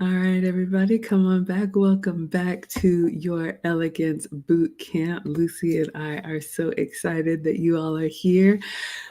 All right, everybody, come on back. Welcome back to your Elegance Boot Camp. Lucy and I are so excited that you all are here.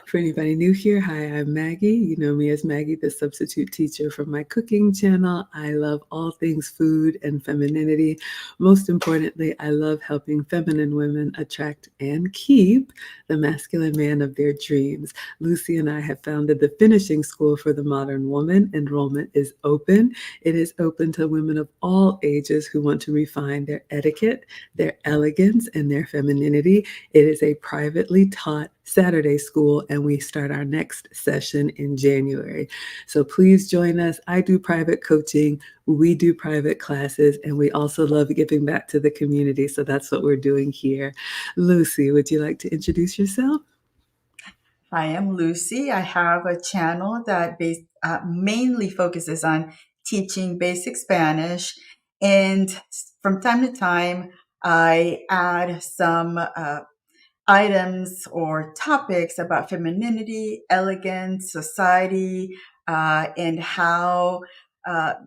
For anybody new here, hi, I'm Maggie. You know me as Maggie, the substitute teacher from my cooking channel. I love all things food and femininity. Most importantly, I love helping feminine women attract and keep the masculine man of their dreams. Lucy and I have founded the Finishing School for the Modern Woman. Enrollment is open. It is open to women of all ages who want to refine their etiquette, their elegance, and their femininity. It is a privately taught Saturday school, and we start our next session in January. So please join us. I do private coaching, we do private classes, and we also love giving back to the community. So that's what we're doing here. Lucy, would you like to introduce yourself? I am Lucy. I have a channel that mainly focuses on teaching basic Spanish. And from time to time, I add some items or topics about femininity, elegance, society, and how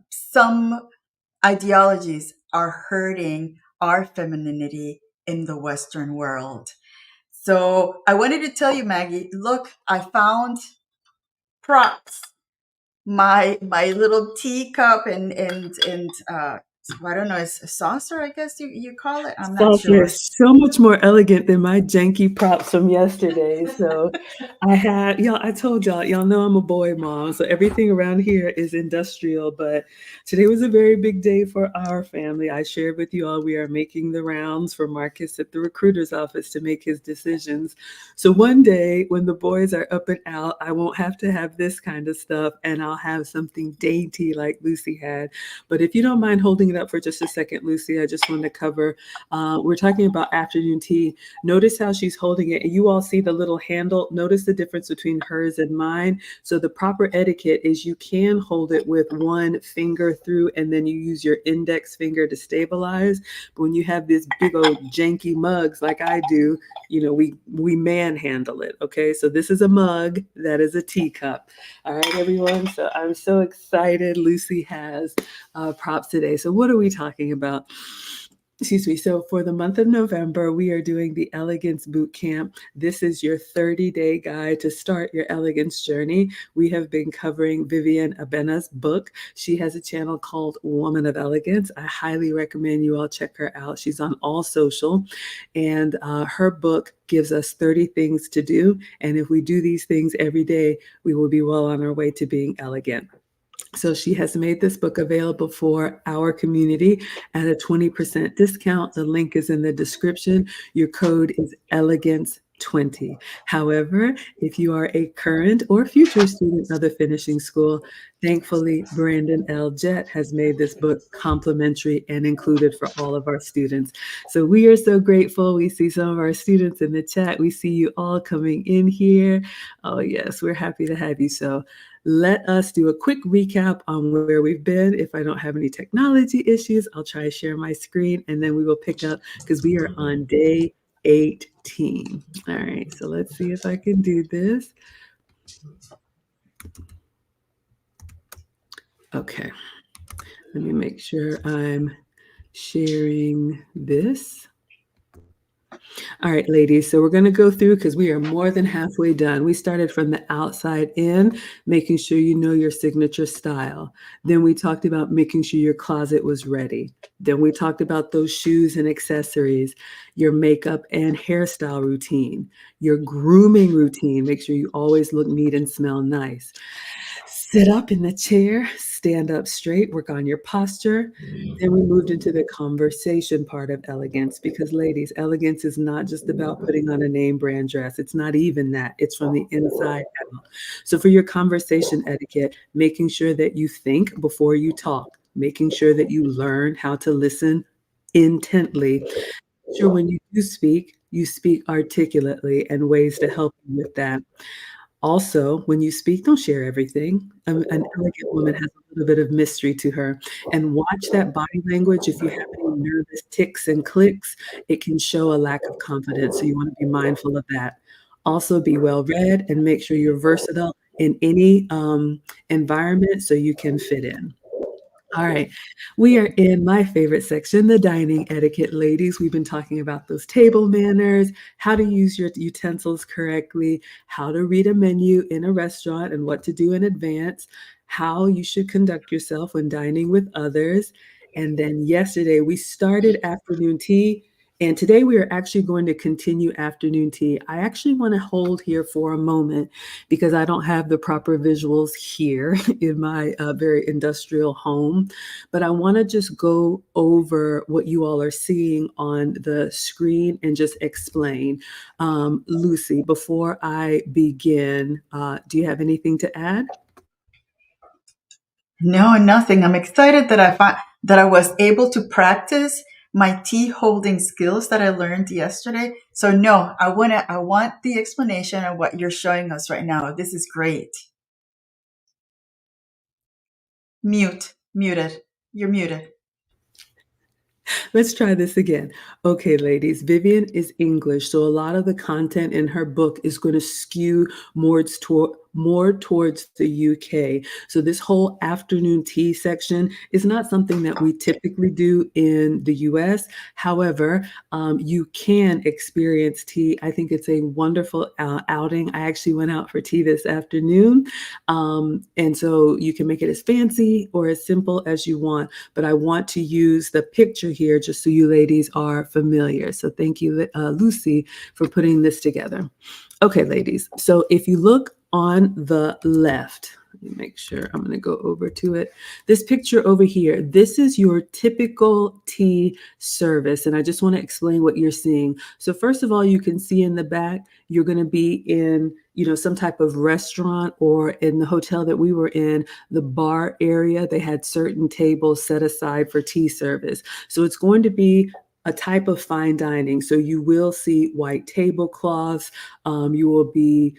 some ideologies are hurting our femininity in the Western world. So I wanted to tell you, Maggie, look, I found props. My little teacup and I don't know, it's a saucer, I guess you call it. I'm not Saucer sure. is so much more elegant than my janky props from yesterday. So I had y'all, I told y'all know I'm a boy mom, so everything around here is industrial, but today was a very big day for our family. I shared with you all we are making the rounds for Marcus at the recruiter's office to make his decisions. So one day when the boys are up and out, I won't have to have this kind of stuff and I'll have something dainty like Lucy had. But if you don't mind holding it up for just a second, Lucy, I just want to cover we're talking about afternoon tea. Notice how she's holding it. And you all see the little handle. Notice the difference between hers and mine. So the proper etiquette is you can hold it with one finger through and then you use your index finger to stabilize. But when you have this big old janky mugs like I do, you know, we manhandle it. Okay. So this is a mug. That is a teacup. All right, everyone. So I'm so excited. Lucy has props today. So what are we talking about? Excuse me. So for the month of November, we are doing the Elegance Boot Camp. This is your 30-day guide to start your elegance journey. We have been covering Vivienne Abena's book. She has a channel called Woman of Elegance. I highly recommend you all check her out. She's on all social, and her book gives us 30 things to do. And if we do these things every day, we will be well on our way to being elegant. So she has made this book available for our community at a 20% discount. The link is in the description. Your code is elegance20. However, if you are a current or future student of the finishing school, thankfully, Brandon L. Jett has made this book complimentary and included for all of our students. So we are so grateful. We see some of our students in the chat. We see you all coming in here. Oh, yes, we're happy to have you. So let us do a quick recap on where we've been. If I don't have any technology issues, I'll try to share my screen and then we will pick up because we are on day 18. All right, so let's see if I can do this. Okay, let me make sure I'm sharing this. All right, ladies, so we're going to go through because we are more than halfway done. We started from the outside in, making sure you know your signature style. Then we talked about making sure your closet was ready. Then we talked about those shoes and accessories, your makeup and hairstyle routine, your grooming routine. Make sure you always look neat and smell nice. Sit up in the chair, stand up straight, work on your posture. Then we moved into the conversation part of elegance because, ladies, elegance is not just about putting on a name brand dress. It's not even that. It's from the inside out. So, for your conversation etiquette, making sure that you think before you talk, making sure that you learn how to listen intently. Sure, when you speak articulately and ways to help you with that. Also, when you speak, don't share everything. An elegant woman has a little bit of mystery to her. And watch that body language. If you have any nervous ticks and clicks, it can show a lack of confidence. So you want to be mindful of that. Also, be well read and make sure you're versatile in any environment so you can fit in. All right. We are in my favorite section, the dining etiquette, ladies. We've been talking about those table manners, how to use your utensils correctly, how to read a menu in a restaurant and what to do in advance, how you should conduct yourself when dining with others. And then yesterday we started afternoon tea. And today we are actually going to continue afternoon tea. I actually want to hold here for a moment because I don't have the proper visuals here in my very industrial home. But I want to just go over what you all are seeing on the screen and just explain. Lucy, before I begin, do you have anything to add? No, nothing. I'm excited that I was able to practice my tea holding skills that I learned yesterday. So no, I want the explanation of what you're showing us right now. This is great. Muted. You're muted. Let's try this again. Okay, ladies, Vivienne is English, so a lot of the content in her book is going to skew more towards the UK. So this whole afternoon tea section is not something that we typically do in the US. However, you can experience tea. I think it's a wonderful outing. I actually went out for tea this afternoon. And so you can make it as fancy or as simple as you want, but I want to use the picture here just so you ladies are familiar. So thank you, Lucy, for putting this together. Okay, ladies. So if you look on the left, let me make sure I'm going to go over to it. This picture over here, this is your typical tea service. And I just want to explain what you're seeing. So first of all, you can see in the back, you're going to be in, some type of restaurant, or in the hotel that we were in, the bar area, they had certain tables set aside for tea service. So it's going to be a type of fine dining. So you will see white tablecloths. You will be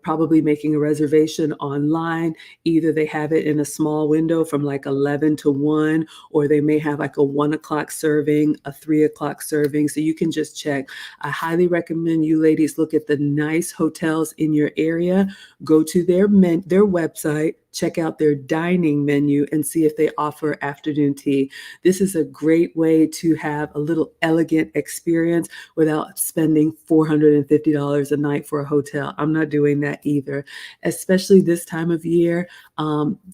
probably making a reservation online. Either they have it in a small window from like 11 to 1, or they may have like a 1 o'clock serving, a 3 o'clock serving. So you can just check. I highly recommend you ladies look at the nice hotels in your area, go to their website, check out their dining menu and see if they offer afternoon tea. This is a great way to have a little elegant experience without spending $450 a night for a hotel. I'm not doing that either, especially this time of year.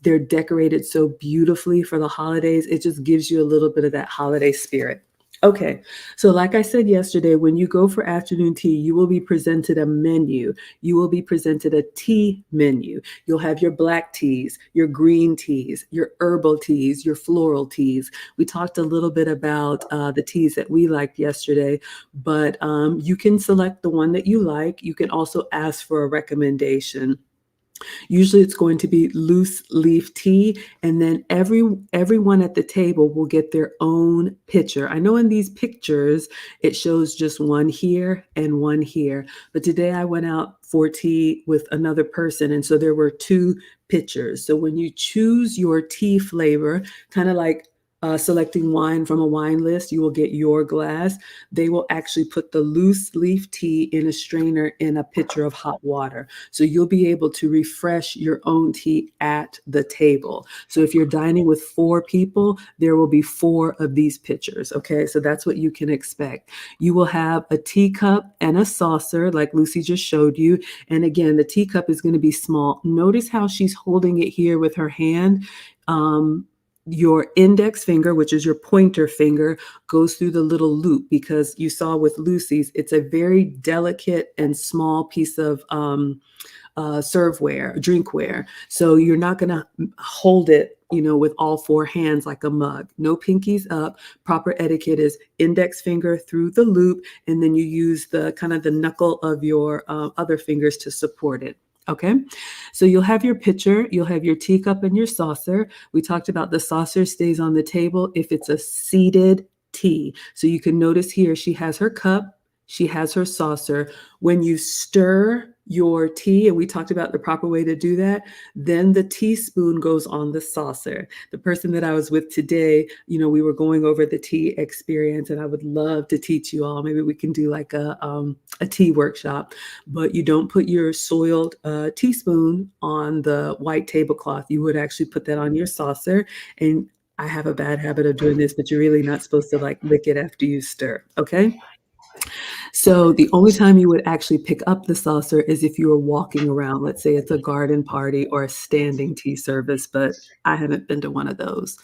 They're decorated so beautifully for the holidays. It just gives you a little bit of that holiday spirit. Okay, so like I said yesterday, when you go for afternoon tea, you will be presented a menu. You will be presented a tea menu. You'll have your black teas, your green teas, your herbal teas, your floral teas. We talked a little bit about the teas that we liked yesterday, but you can select the one that you like. You can also ask for a recommendation. Usually it's going to be loose leaf tea, and then everyone at the table will get their own pitcher. I know in these pictures it shows just one here and one here, but today I went out for tea with another person, and so there were two pitchers. So when you choose your tea flavor, kind of like selecting wine from a wine list, you will get your glass. They will actually put the loose leaf tea in a strainer in a pitcher of hot water. So you'll be able to refresh your own tea at the table. So if you're dining with 4 people, there will be 4 of these pitchers. Okay, so that's what you can expect. You will have a teacup and a saucer, like Lucy just showed you. And again, the teacup is going to be small. Notice how she's holding it here with her hand. Your index finger, which is your pointer finger, goes through the little loop, because you saw with Lucy's, it's a very delicate and small piece of serveware, drinkware. So you're not going to hold it, with all 4 hands like a mug. No pinkies up. Proper etiquette is index finger through the loop, and then you use the kind of the knuckle of your other fingers to support it. Okay, so you'll have your pitcher, you'll have your teacup and your saucer. We talked about the saucer stays on the table if it's a seated tea. So you can notice here she has her cup, she has her saucer. When you stir your tea, and we talked about the proper way to do that, then the teaspoon goes on the saucer. The person that I was with today, we were going over the tea experience, and I would love to teach you all. Maybe we can do like a tea workshop, but you don't put your soiled teaspoon on the white tablecloth. You would actually put that on your saucer, and I have a bad habit of doing this, but you're really not supposed to like lick it after you stir. Okay. So the only time you would actually pick up the saucer is if you were walking around. Let's say it's a garden party or a standing tea service, but I haven't been to one of those.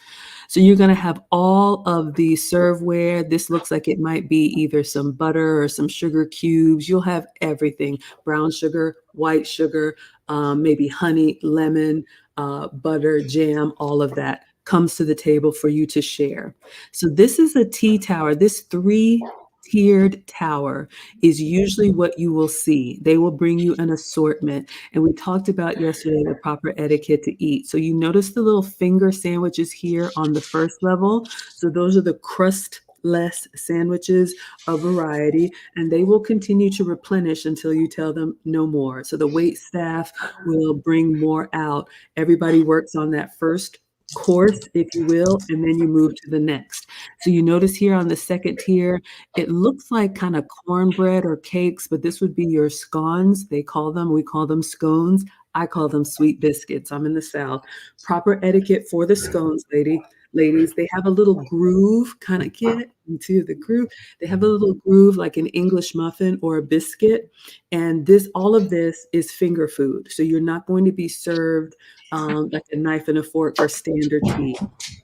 So you're going to have all of the serveware. This looks like it might be either some butter or some sugar cubes. You'll have everything: brown sugar, white sugar, maybe honey, lemon, butter, jam, all of that comes to the table for you to share. So this is a tea tower. This tiered tower is usually what you will see. They will bring you an assortment. And we talked about yesterday the proper etiquette to eat. So you notice the little finger sandwiches here on the first level. So those are the crustless sandwiches of variety, and they will continue to replenish until you tell them no more. So the wait staff will bring more out. Everybody works on that first course, if you will, and then you move to the next. So you notice here on the second tier, it looks like kind of cornbread or cakes, but this would be your scones. They call them, we call them scones. I call them sweet biscuits. I'm in the South. Proper etiquette for the scones, ladies. They have a little groove, kind of get into the groove. They have a little groove like an English muffin or a biscuit. And all of this is finger food. So you're not going to be served like a knife and a fork or standard tea.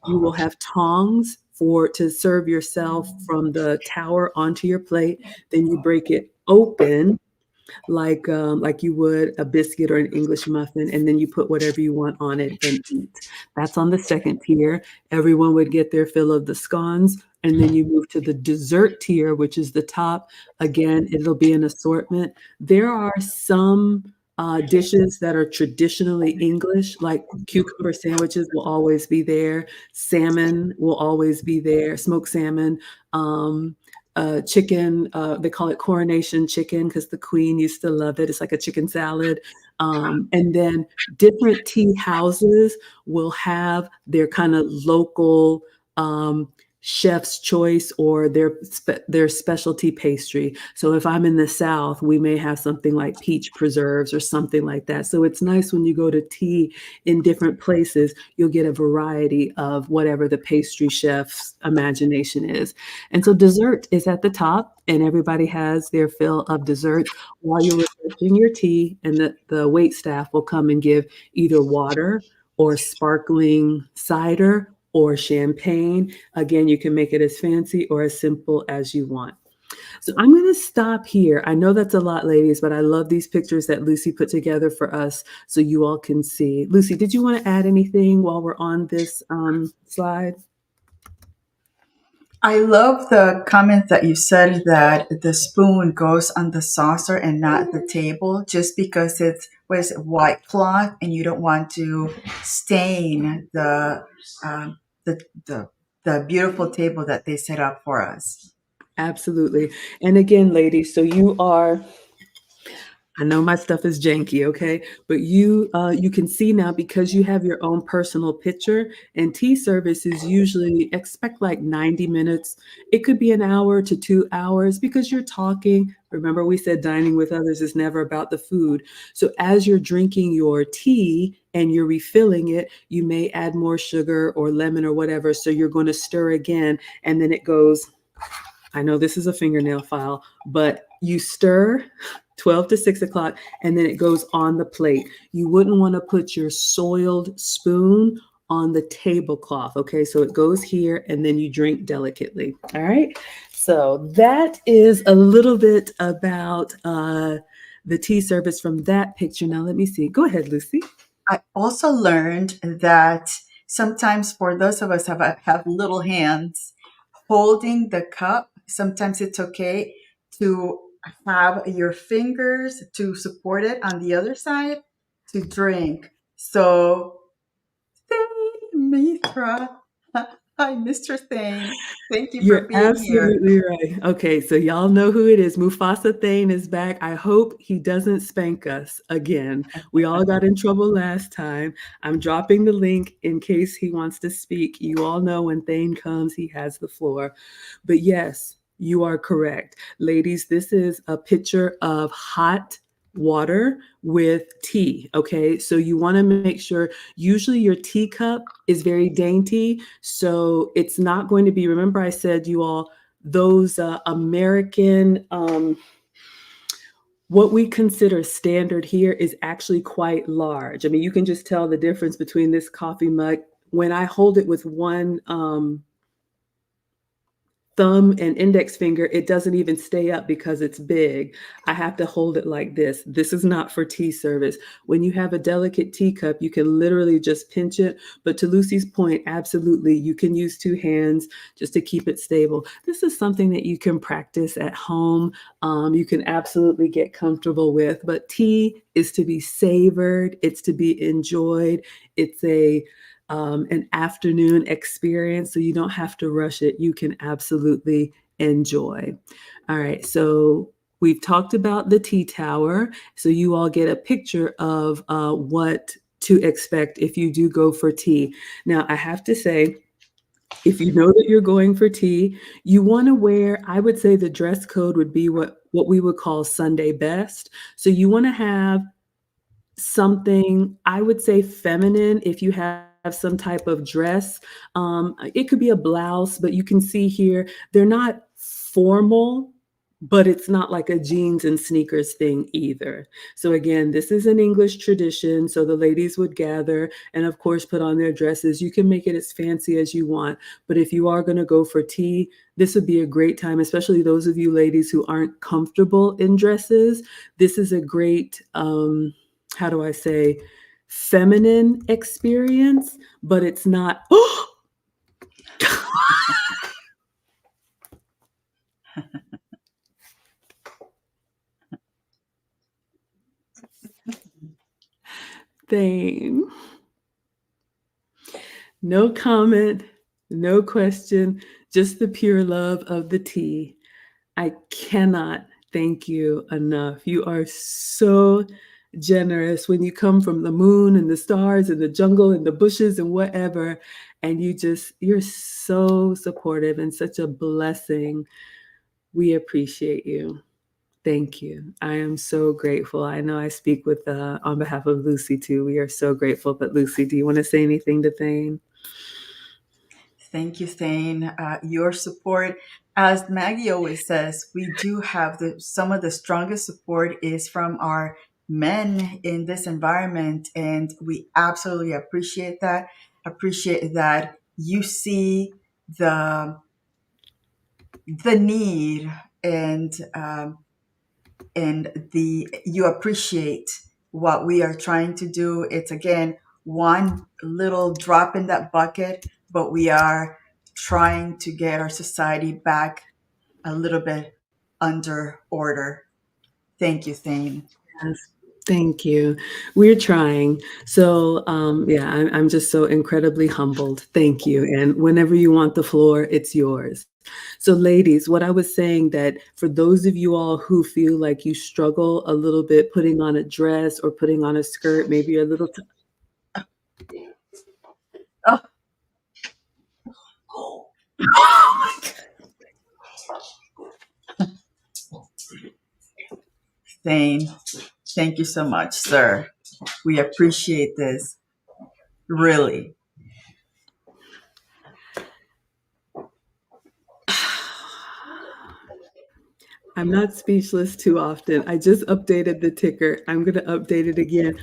You will have tongs to serve yourself from the tower onto your plate. Then you break it open like you would a biscuit or an English muffin, and then you put whatever you want on it and eat. That's on the second tier. Everyone would get their fill of the scones, and then you move to the dessert tier, which is the top. Again, it'll be an assortment. There are some dishes that are traditionally English, like cucumber sandwiches will always be there. Salmon will always be there, smoked salmon. Chicken, they call it coronation chicken because the queen used to love it. It's like a chicken salad. And then different tea houses will have their kind of local chef's choice or their specialty pastry. So if I'm in the South, we may have something like peach preserves or something like that. So it's nice when you go to tea in different places, you'll get a variety of whatever the pastry chef's imagination is. And so dessert is at the top, and everybody has their fill of desserts while you're refreshing your tea, and the wait staff will come and give either water or sparkling cider or champagne. Again, you can make it as fancy or as simple as you want. So I'm going to stop here. I know that's a lot, ladies, but I love these pictures that Lucy put together for us so you all can see. Lucy, did you want to add anything while we're on this slide? I love the comment that you said that the spoon goes on the saucer and not the table, just because it's was white cloth and you don't want to stain um, the the the beautiful table that they set up for us. Absolutely. And again, ladies, so I know my stuff is janky, okay? But you can see now because you have your own personal picture, and tea service is usually expect like 90 minutes. It could be an hour to 2 hours because you're talking. Remember we said dining with others is never about the food. So as you're drinking your tea and you're refilling it, you may add more sugar or lemon or whatever. So you're going to stir again, and then it goes. I know this is a fingernail file, but you stir 12 to 6 o'clock, and then it goes on the plate. You wouldn't want to put your soiled spoon on the tablecloth. Okay, so it goes here, and then you drink delicately. All right, so that is a little bit about the tea service from that picture. Now, let me see. Go ahead, Lucy. I also learned that sometimes for those of us have little hands, holding the cup, sometimes it's okay to have your fingers to support it on the other side to drink. So, Thane, Mithra, hi, Mr. Thane. Thank you for You're being here. absolutely right. Okay, so y'all know who it is. Mufasa Thane is back. I hope he doesn't spank us again. We all got in trouble last time. I'm dropping the link in case he wants to speak. You all know when Thane comes, he has the floor. But yes, you are correct. Ladies, this is a picture of hot water with tea. Okay. So you want to make sure, usually your teacup is very dainty. So it's not going to be, remember, I said you all, those American, what we consider standard here is actually quite large. I mean, you can just tell the difference between this coffee mug. When I hold it with one thumb and index finger, it doesn't even stay up because it's big. I have to hold it like this. This is not for tea service. When you have a delicate teacup, you can literally just pinch it. But to Lucy's point, absolutely, you can use two hands just to keep it stable. This is something that you can practice at home. You can absolutely get comfortable with. But tea is to be savored, it's to be enjoyed. It's an afternoon experience, so you don't have to rush it. You can absolutely enjoy. All right, so we've talked about the tea tower, so you all get a picture of what to expect if you do go for tea. Now, I have to say, if you know that you're going for tea, you want to wear, I would say the dress code would be what we would call Sunday best. So you want to have something, I would say feminine, if you have some type of dress. It could be a blouse, but you can see here, they're not formal, but it's not like a jeans and sneakers thing either. So again, this is an English tradition. So the ladies would gather and of course put on their dresses. You can make it as fancy as you want, but if you are going to go for tea, this would be a great time, especially those of you ladies who aren't comfortable in dresses. This is a great, how do I say, feminine experience, but it's not, oh, Thane. No comment, no question, just the pure love of the tea. I cannot thank you enough. You are so generous when you come from the moon and the stars and the jungle and the bushes and whatever. And you're so supportive and such a blessing. We appreciate you. Thank you. I am so grateful. I know I speak with on behalf of Lucy too. We are so grateful. But Lucy, do you want to say anything to Thane? Thank you, Thane. Your support, as Maggie always says, we do have some of the strongest support is from our men in this environment, and we absolutely appreciate that. Appreciate that you see the need and the you appreciate what we are trying to do. It's again one little drop in that bucket, but we are trying to get our society back a little bit under order. Thank you, Thane. Yes. Thank you. We're trying. So, yeah, I'm just so incredibly humbled. Thank you. And whenever you want the floor, it's yours. So, ladies, what I was saying, that for those of you all who feel like you struggle a little bit putting on a dress or putting on a skirt, maybe you're a little Oh, Thane, thank you so much, sir. We appreciate this, really. I'm not speechless too often. I just updated the ticker. I'm going to update it again.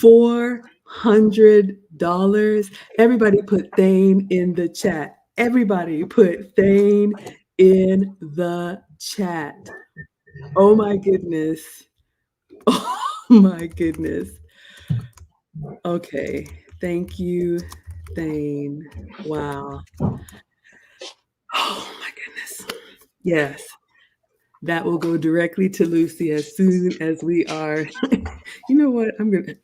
$400. Everybody put Thane in the chat. Everybody put Thane in the chat. Oh my goodness. Oh my goodness. Okay. Thank you, Thane. Wow. Oh my goodness. Yes. That will go directly to Lucy as soon as we are. You know what?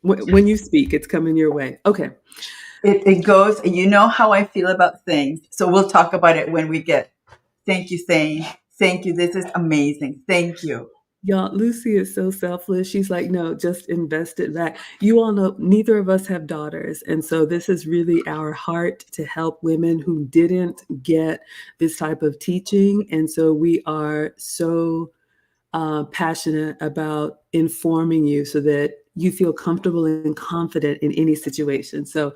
When you speak, it's coming your way. Okay. It goes, you know how I feel about things. So we'll talk about it when we get. Thank you, Thane. Thank you. This is amazing. Thank you. Y'all, Lucy is so selfless. She's like, no, just invest it back. You all know neither of us have daughters. And so this is really our heart to help women who didn't get this type of teaching. And so we are so passionate about informing you so that you feel comfortable and confident in any situation. So,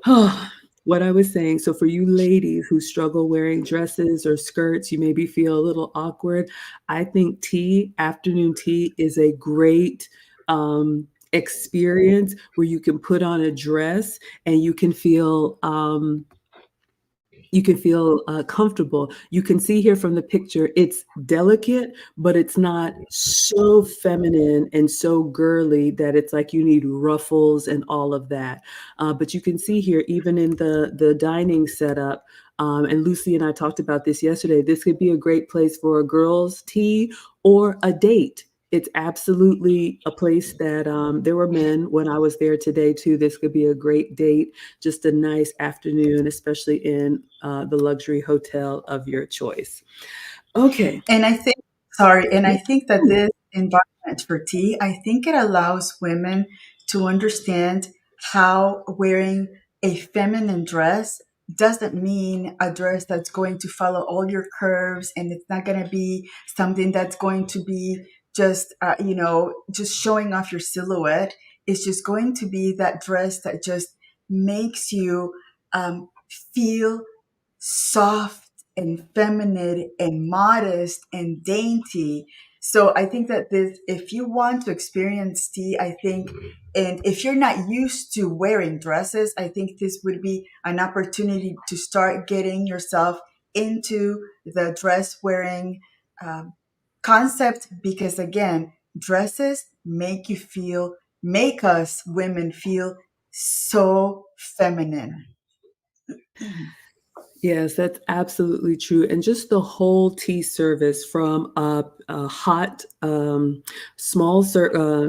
oh, what I was saying, so for you ladies who struggle wearing dresses or skirts, you maybe feel a little awkward. I think afternoon tea is a great experience where you can put on a dress and you can feel comfortable. You can see here from the picture, it's delicate, but it's not so feminine and so girly that it's like you need ruffles and all of that. But you can see here, even in the dining setup, and Lucy and I talked about this yesterday. This could be a great place for a girls' tea or a date. It's absolutely a place that there were men when I was there today too. This could be a great date, just a nice afternoon, especially in the luxury hotel of your choice. Okay. And I think, sorry, and I think that Hmm. this environment for tea, I think it allows women to understand how wearing a feminine dress doesn't mean a dress that's going to follow all your curves, and it's not going to be something that's going to be just, just showing off your silhouette. It's just going to be that dress that just makes you feel soft and feminine and modest and dainty. So I think that this, if you want to experience tea, I think, and if you're not used to wearing dresses, I think this would be an opportunity to start getting yourself into the dress wearing um, concept, because again, dresses make us women feel so feminine. Yes, that's absolutely true. And just the whole tea service from a hot,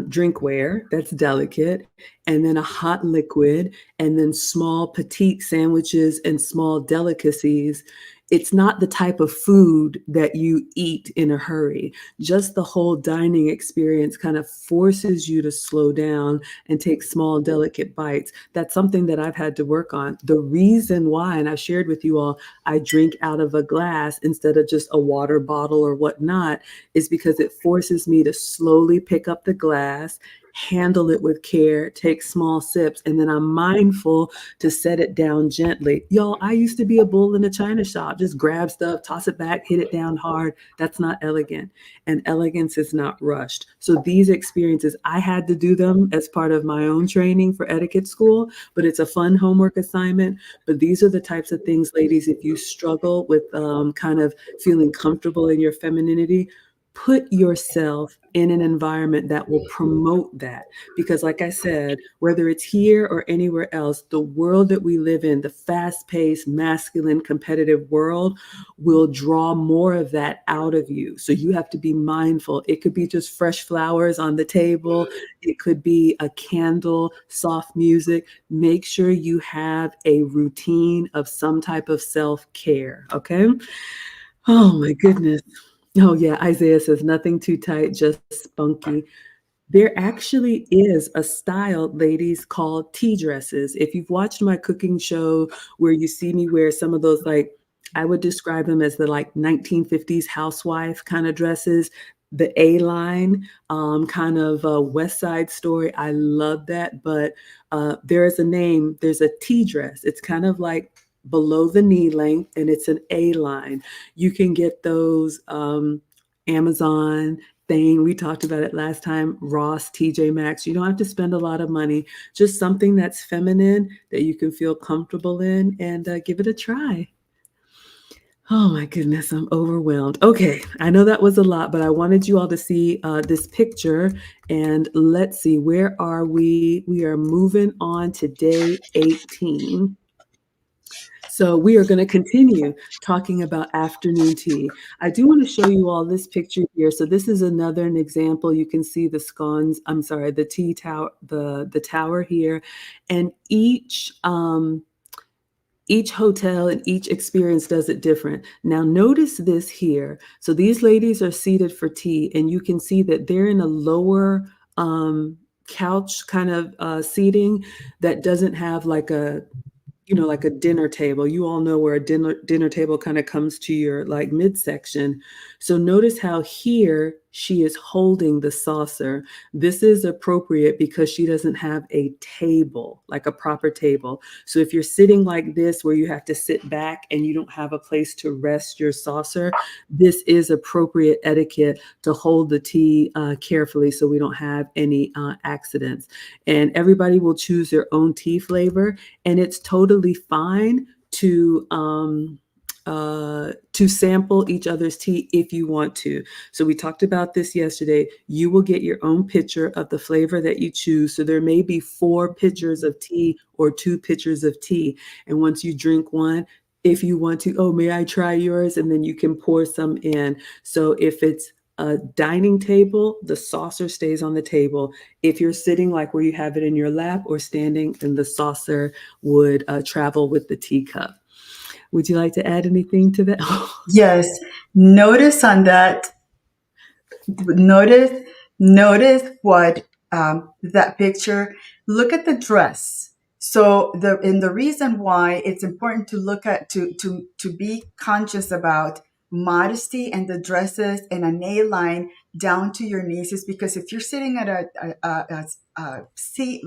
drinkware that's delicate, and then a hot liquid, and then small petite sandwiches and small delicacies. It's not the type of food that you eat in a hurry. Just the whole dining experience kind of forces you to slow down and take small, delicate bites. That's something that I've had to work on. The reason why, and I shared with you all, I drink out of a glass instead of just a water bottle or whatnot, is because it forces me to slowly pick up the glass, handle it with care, take small sips, and then I'm mindful to set it down gently. Y'all, I used to be a bull in a china shop, just grab stuff, toss it back, hit it down hard. That's not elegant. And elegance is not rushed. So these experiences, I had to do them as part of my own training for etiquette school, but it's a fun homework assignment. But these are the types of things, ladies, if you struggle with kind of feeling comfortable in your femininity, put yourself in an environment that will promote that. Because, like I said, whether it's here or anywhere else, the world that we live in, the fast paced, masculine, competitive world, will draw more of that out of you. So you have to be mindful. It could be just fresh flowers on the table, it could be a candle, soft music. Make sure you have a routine of some type of self care. Okay. Oh my goodness. Oh yeah, Isaiah says nothing too tight, just spunky. There actually is a style, ladies, called tea dresses. If you've watched my cooking show where you see me wear some of those, like, I would describe them as the like 1950s housewife kind of dresses, the A line, kind of West Side Story. I love that. But there is a name, there's a tea dress. It's kind of like below the knee length and it's an A line. You can get those Amazon thing. We talked about it last time, Ross, TJ Maxx. You don't have to spend a lot of money, just something that's feminine that you can feel comfortable in and give it a try. Oh my goodness, I'm overwhelmed. Okay, I know that was a lot, but I wanted you all to see this picture. And let's see, where are we? We are moving on to day 18. So we are going to continue talking about afternoon tea. I do want to show you all this picture here. So this is another an example. You can see the scones, I'm sorry, the tea tower, the tower here. And each hotel and each experience does it different. Now notice this here. So these ladies are seated for tea and you can see that they're in a lower couch kind of seating that doesn't have like a like a dinner table. You all know where a dinner table kind of comes to your like midsection. So notice how here she is holding the saucer. This is appropriate because she doesn't have a table, like a proper table. So if you're sitting like this, where you have to sit back and you don't have a place to rest your saucer, this is appropriate etiquette to hold the tea carefully so we don't have any accidents. And everybody will choose their own tea flavor, and it's totally fine to sample each other's tea if you want to. So we talked about this yesterday. You will get your own pitcher of the flavor that you choose. So there may be 4 pitchers of tea or 2 pitchers of tea. And once you drink one, if you want to, oh, may I try yours? And then you can pour some in. So if it's a dining table, the saucer stays on the table. If you're sitting like where you have it in your lap or standing, then the saucer would travel with the teacup. Would you like to add anything to that? Yes. Notice on that, notice, notice what that picture, look at the dress. So the reason why it's important to look at, to be conscious about modesty and the dresses and a nail line down to your knees is because if you're sitting at a seat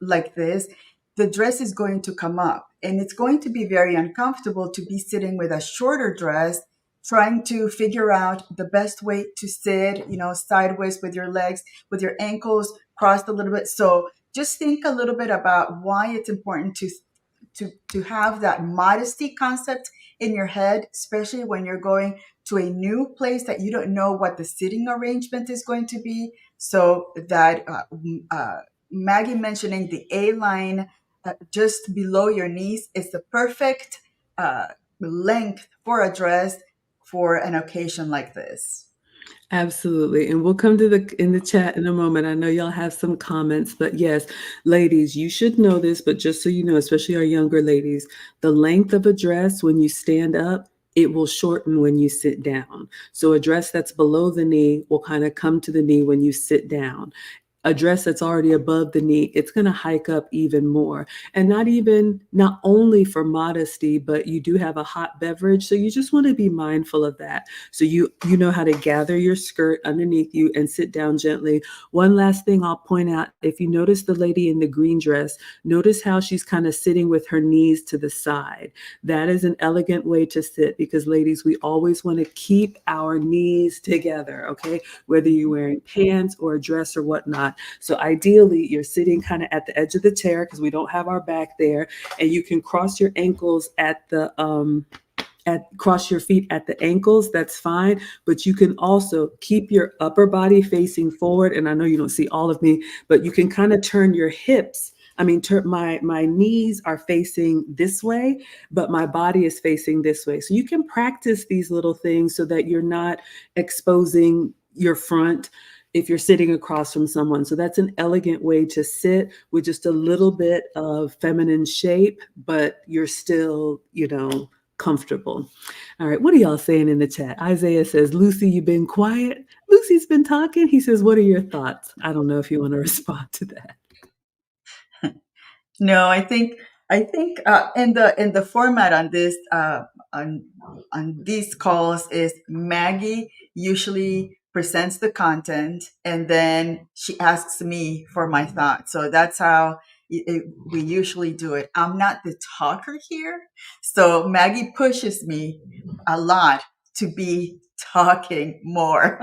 like this, the dress is going to come up and it's going to be very uncomfortable to be sitting with a shorter dress, trying to figure out the best way to sit, sideways with your legs, with your ankles crossed a little bit. So just think a little bit about why it's important to have that modesty concept in your head, especially when you're going to a new place that you don't know what the sitting arrangement is going to be. So that Maggie mentioning the A line just below your knees is the perfect length for a dress for an occasion like this. Absolutely. And we'll come to the in the chat in a moment. I know y'all have some comments, but yes, ladies, you should know this, but just so you know, especially our younger ladies, the length of a dress when you stand up, it will shorten when you sit down. So a dress that's below the knee will kind of come to the knee when you sit down. A dress that's already above the knee, it's going to hike up even more. And not only for modesty, but you do have a hot beverage, so you just want to be mindful of that. So you know how to gather your skirt underneath you and sit down gently. One last thing I'll point out, if you notice the lady in the green dress, notice how she's kind of sitting with her knees to the side. That is an elegant way to sit because, ladies, we always want to keep our knees together, okay? Whether you're wearing pants or a dress or whatnot. So ideally, you're sitting kind of at the edge of the chair because we don't have our back there, and you can cross your ankles cross your feet at the ankles. That's fine, but you can also keep your upper body facing forward. And I know you don't see all of me, but you can kind of turn your hips. I mean, my knees are facing this way, but my body is facing this way. So you can practice these little things so that you're not exposing your front if you're sitting across from someone. So that's an elegant way to sit with just a little bit of feminine shape, but you're still, comfortable. All right, what are y'all saying in the chat? Isaiah says, Lucy, you've been quiet. Lucy's been talking. He says, what are your thoughts? I don't know if you want to respond to that. No, I think in the format on this on these calls is Maggie usually presents the content and then she asks me for my thoughts. So that's how we usually do it. I'm not the talker here, so Maggie pushes me a lot to be talking more.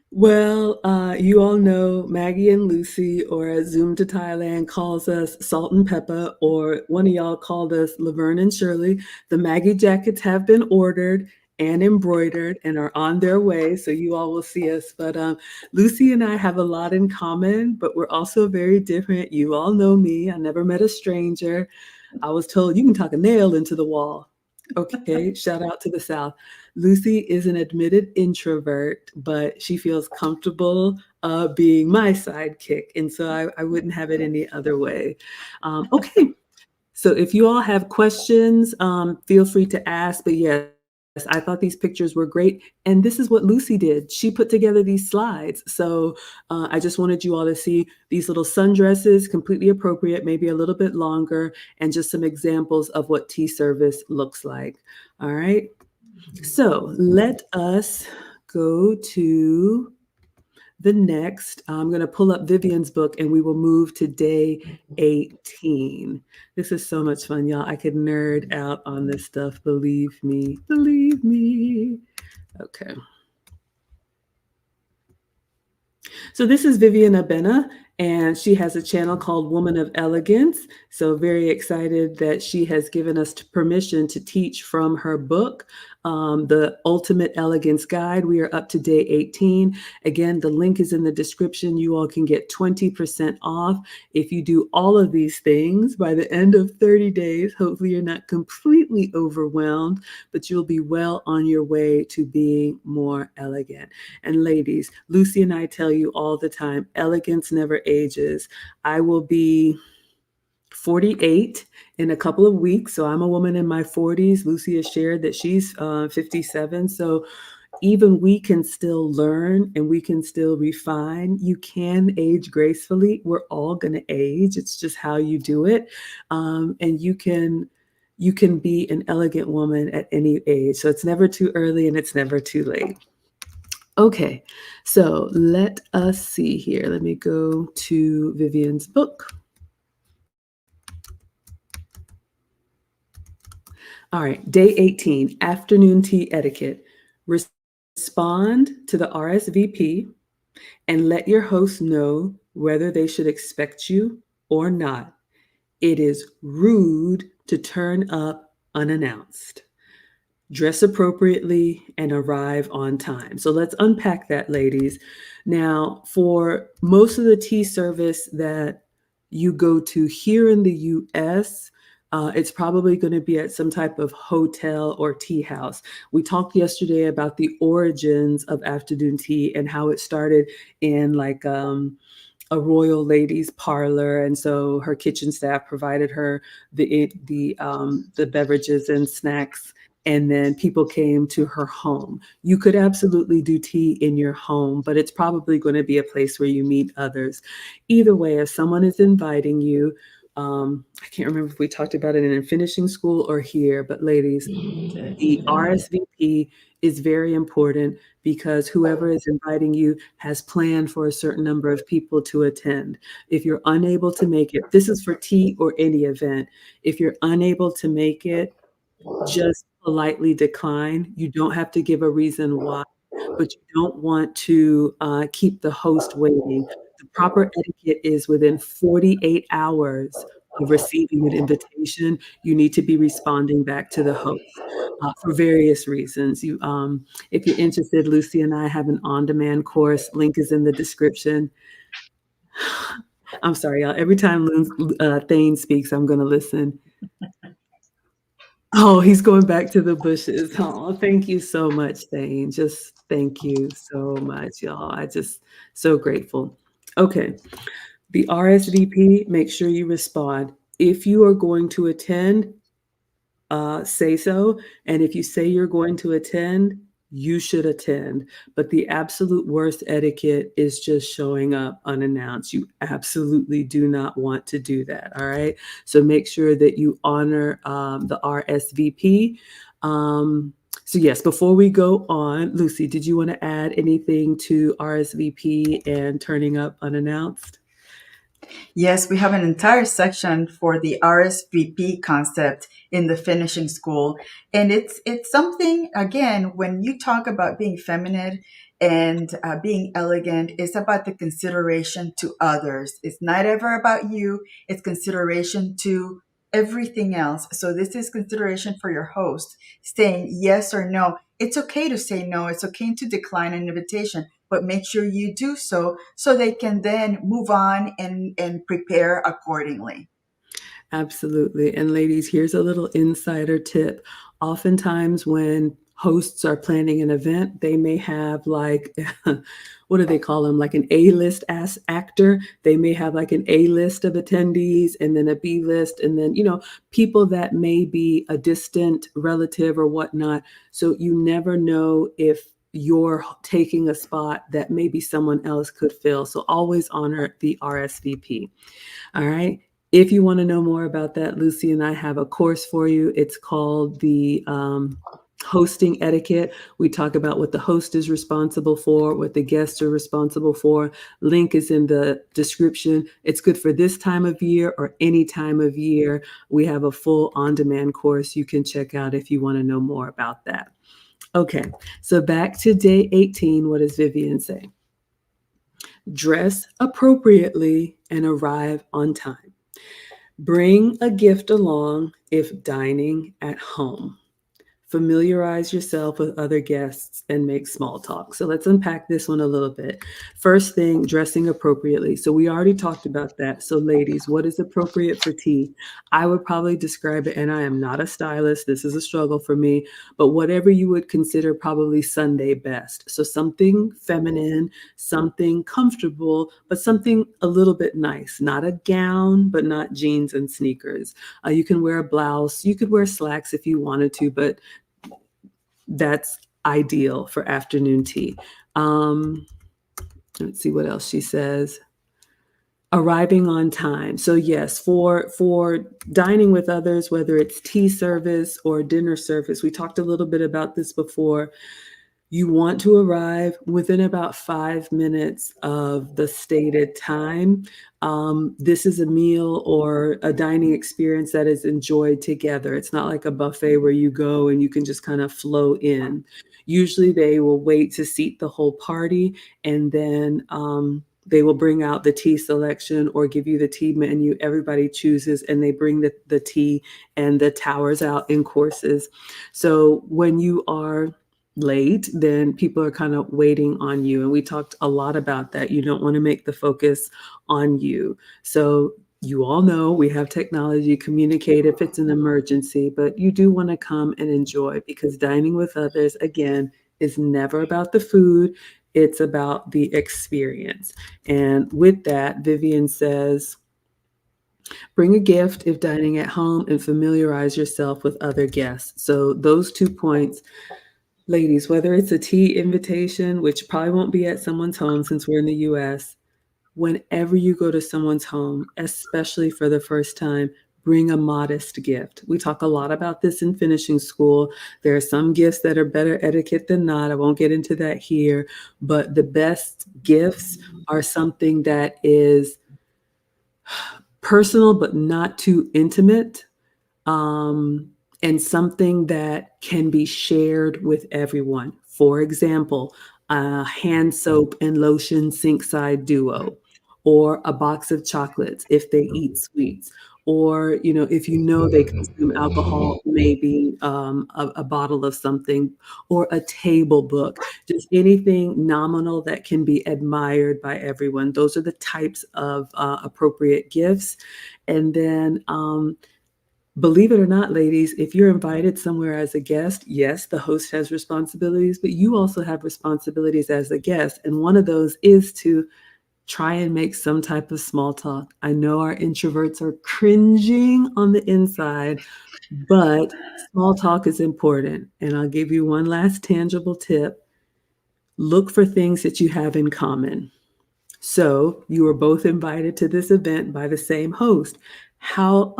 Well, you all know Maggie and Lucy, or as Zoom to Thailand calls us Salt and Pepper, or one of y'all called us Laverne and Shirley. The Maggie jackets have been ordered and embroidered and are on their way, so you all will see us. But Lucy and I have a lot in common, but we're also very different. You all know me. I never met a stranger. I was told you can talk a nail into the wall. Okay, shout out to the South. Lucy is an admitted introvert, but she feels comfortable being my sidekick. And so I wouldn't have it any other way. Okay, so if you all have questions, feel free to ask. But yes, I thought these pictures were great. And this is what Lucy did. She put together these slides. So I just wanted you all to see these little sundresses, completely appropriate, maybe a little bit longer, and just some examples of what tea service looks like. All right. So let us go to the next. I'm going to pull up Vivienne's book and we will move to day 18. This is so much fun, y'all. I could nerd out on this stuff. Believe me. Believe me. Okay. So this is Vivienne Abena, and she has a channel called Woman of Elegance. So very excited that she has given us permission to teach from her book, The Ultimate Elegance Guide. We are up to day 18. Again, the link is in the description. You all can get 20% off if you do all of these things by the end of 30 days. Hopefully you're not completely overwhelmed, but you'll be well on your way to being more elegant. And ladies, Lucy and I tell you all the time, elegance never ages. I will be 48 in a couple of weeks. So I'm a woman in my 40s. Lucy has shared that she's 57. So even we can still learn and we can still refine. You can age gracefully. We're all going to age. It's just how you do it. And you can be an elegant woman at any age. So it's never too early and it's never too late. Okay, so let us see here. Let me go to Vivienne's book. All right, day 18, afternoon tea etiquette. Respond to the RSVP and let your host know whether they should expect you or not. It is rude to turn up unannounced. Dress appropriately and arrive on time. So let's unpack that, ladies. Now, for most of the tea service that you go to here in the US, it's probably going to be at some type of hotel or tea house. We talked yesterday about the origins of afternoon tea and how it started in like a royal lady's parlor, and so her kitchen staff provided her the beverages and snacks, and then people came to her home. You could absolutely do tea in your home, but it's probably going to be a place where you meet others. Either way, if someone is inviting you, I can't remember if we talked about it in finishing school or here, but ladies, the RSVP is very important because whoever is inviting you has planned for a certain number of people to attend. If you're unable to make it, this is for tea or any event. If you're unable to make it, just politely decline. You don't have to give a reason why, but you don't want to keep the host waiting. The proper etiquette is within 48 hours of receiving an invitation, you need to be responding back to the host for various reasons. If you're interested, Lucy and I have an on-demand course. Link is in the description. I'm sorry, y'all. Every time Thane speaks, I'm going to listen. Oh, he's going back to the bushes. Oh, thank you so much, Thane. Just thank you so much, y'all. I just so grateful. Okay. The RSVP, make sure you respond. If you are going to attend, say so. And if you say you're going to attend, you should attend. But the absolute worst etiquette is just showing up unannounced. You absolutely do not want to do that. All right. So make sure that you honor the RSVP. So yes, before we go on, Lucy, did you want to add anything to RSVP and turning up unannounced? Yes, we have an entire section for the RSVP concept in the finishing school. And it's something, again, when you talk about being feminine and being elegant, it's about the consideration to others. It's not ever about you, it's consideration to everything else. So this is consideration for your host, saying yes or no. It's okay to say no. It's okay to decline an invitation, but make sure you do so so they can then move on and prepare accordingly. Absolutely. And ladies, here's a little insider tip. Oftentimes, when hosts are planning an event, they may have like, what do they call them? Like an A-list actor. They may have like an A list of attendees and then a B list, and then, people that may be a distant relative or whatnot. So you never know if you're taking a spot that maybe someone else could fill. So always honor the RSVP. All right. If you want to know more about that, Lucy and I have a course for you. It's called the Hosting etiquette, we talk about what the host is responsible for, what the guests are responsible for. Link is in the description. It's good for this time of year or any time of year. We have a full on-demand course you can check out if you want to know more about that. Okay, so back to day 18, what does Vivienne say? Dress appropriately and arrive on time. Bring a gift along if dining at home. Familiarize yourself with other guests and make small talk. So let's unpack this one a little bit. First thing, dressing appropriately. So we already talked about that. So, ladies, what is appropriate for tea? I would probably describe it, and I am not a stylist, this is a struggle for me, but whatever you would consider probably Sunday best. So, something feminine, something comfortable, but something a little bit nice. Not a gown, but not jeans and sneakers. You can wear a blouse, you could wear slacks if you wanted to, but that's ideal for afternoon tea. Let's see what else she says. Arriving on time. So yes, for dining with others, whether it's tea service or dinner service, we talked a little bit about this before. You want to arrive within about 5 minutes of the stated time. This is a meal or a dining experience that is enjoyed together. It's not like a buffet where you go and you can just kind of flow in. Usually they will wait to seat the whole party, and then they will bring out the tea selection or give you the tea menu. Everybody chooses and they bring the tea and the towers out in courses. So when you are late, then people are kind of waiting on you. And we talked a lot about that. You don't want to make the focus on you. So you all know we have technology, communicate if it's an emergency, but you do want to come and enjoy, because dining with others, again, is never about the food. It's about the experience. And with that, Vivienne says, bring a gift if dining at home and familiarize yourself with other guests. So those 2 points. Ladies, whether it's a tea invitation, which probably won't be at someone's home since we're in the US, whenever you go to someone's home, especially for the first time, bring a modest gift. We talk a lot about this in finishing school. There are some gifts that are better etiquette than not. I won't get into that here, but the best gifts are something that is personal but not too intimate, and something that can be shared with everyone. For example, a hand soap and lotion sink side duo, or a box of chocolates if they eat sweets, or if they consume alcohol, maybe a bottle of something, or a table book, just anything nominal that can be admired by everyone. Those are the types of appropriate gifts. And then believe it or not, ladies, if you're invited somewhere as a guest, yes, the host has responsibilities, but you also have responsibilities as a guest. And one of those is to try and make some type of small talk. I know our introverts are cringing on the inside, but small talk is important. And I'll give you one last tangible tip. Look for things that you have in common. So you were both invited to this event by the same host. How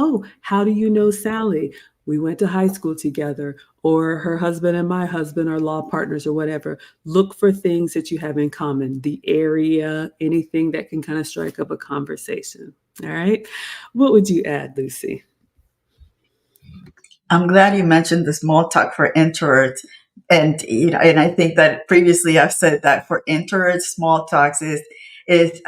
do you know Sally? We went to high school together, or her husband and my husband are law partners, or whatever. Look for things that you have in common, the area, anything that can kind of strike up a conversation. All right. What would you add, Lucy? I'm glad you mentioned the small talk for introverts. And and I think that previously I've said that for introverts, small talks is it's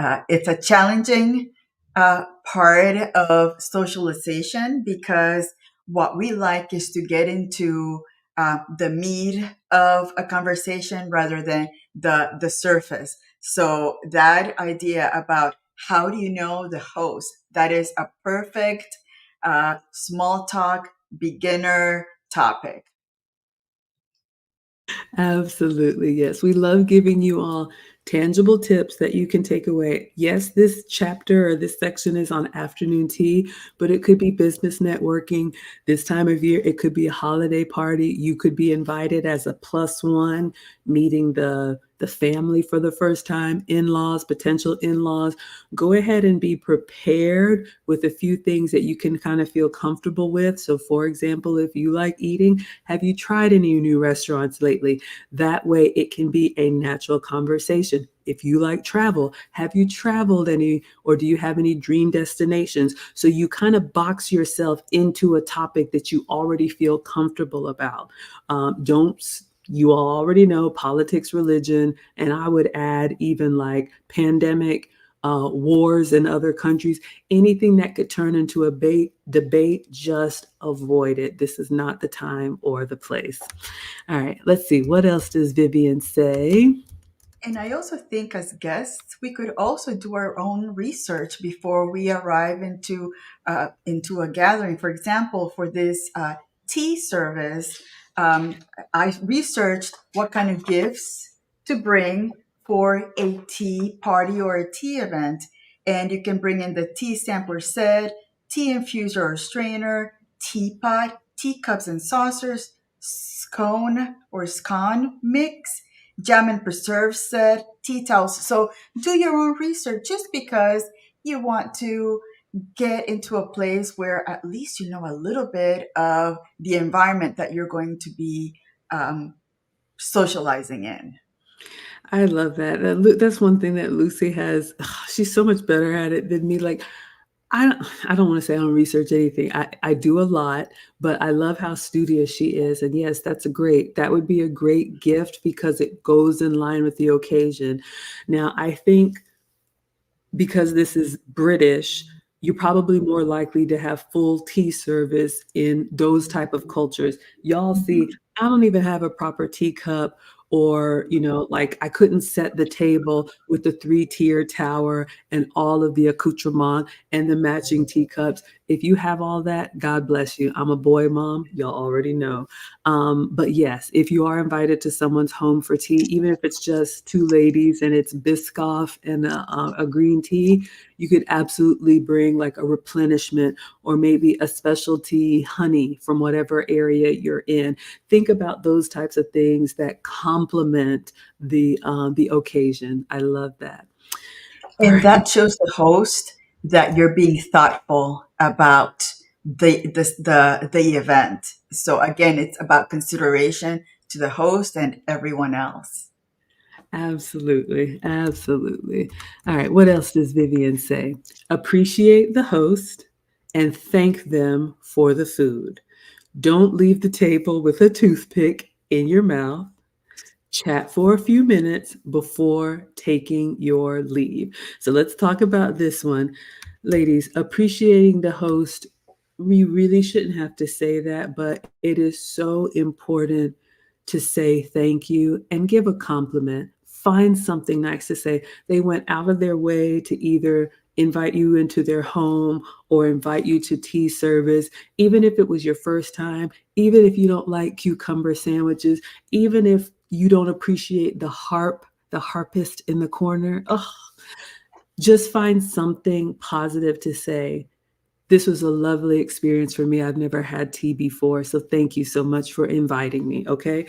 a challenging part of socialization, because what we like is to get into the meat of a conversation rather than the surface. So that idea about how do you know the host, that is a perfect small talk beginner topic. Absolutely. Yes. We love giving you all tangible tips that you can take away. Yes, this chapter or this section is on afternoon tea, but it could be business networking. This time of year, it could be a holiday party. You could be invited as a plus one, meeting the the family for the first time, in laws, potential in laws. Go ahead and be prepared with a few things that you can kind of feel comfortable with. So, for example, if you like eating, have you tried any new restaurants lately? That way, it can be a natural conversation. If you like travel, have you traveled any, or do you have any dream destinations? So you kind of box yourself into a topic that you already feel comfortable about. Don't You all already know politics, religion, and I would add even like pandemic, wars in other countries. Anything that could turn into a debate, just avoid it. This is not the time or the place. All right, let's see. What else does Vivienne say? And I also think, as guests, we could also do our own research before we arrive into a gathering. For example, for this tea service, I researched what kind of gifts to bring for a tea party or a tea event. And you can bring in the tea sampler set, tea infuser or strainer, teapot, teacups and saucers, scone or scone mix, jam and preserve set, tea towels. So do your own research just because you want to get into a place where at least you know a little bit of the environment that you're going to be um, socializing in. I love that. That's one thing that Lucy has. She's so much better at it than me. Like I don't want to say I don't research anything. I do a lot, but I love how studious she is. And yes, that would be a great gift because it goes in line with the occasion. Now, I think because this is British, you're probably more likely to have full tea service in those type of cultures. Y'all see, I don't even have a proper teacup, or like I couldn't set the table with the three-tier tower and all of the accoutrement and the matching teacups. If you have all that, God bless you. I'm a boy mom, y'all already know. But yes, if you are invited to someone's home for tea, even if it's just two ladies and it's Biscoff and a green tea, you could absolutely bring like a replenishment or maybe a specialty honey from whatever area you're in. Think about those types of things that complement the occasion. I love that. All And right. that shows the host that you're being thoughtful about the event. So again, it's about consideration to the host and everyone else. Absolutely. Absolutely. All right. What else does Vivian say? Appreciate the host and thank them for the food. Don't leave the table with a toothpick in your mouth. Chat for a few minutes before taking your leave. So let's talk about this one. Ladies, appreciating the host, we really shouldn't have to say that, but it is so important to say thank you and give a compliment. Find something nice to say. They went out of their way to either invite you into their home or invite you to tea service, even if it was your first time, even if you don't like cucumber sandwiches, even if you don't appreciate the harpist in the corner. Oh, just find something positive to say. This was a lovely experience for me. I've never had tea before, so thank you so much for inviting me. Okay,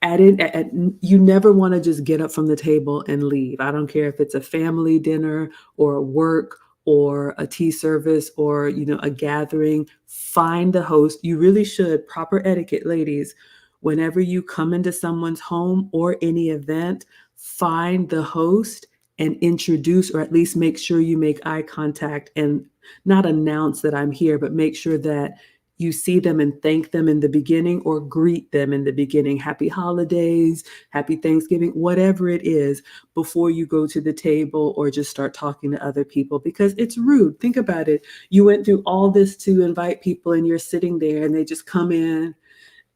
you never want to just get up from the table and leave. I don't care if it's a family dinner or a work or a tea service or a gathering. Find the host. You really should. Proper etiquette, ladies. Whenever you come into someone's home or any event, find the host and introduce, or at least make sure you make eye contact and not announce that I'm here, but make sure that you see them and thank them in the beginning or greet them in the beginning. Happy holidays, happy Thanksgiving, whatever it is, before you go to the table or just start talking to other people, because it's rude. Think about it. You went through all this to invite people and you're sitting there and they just come in,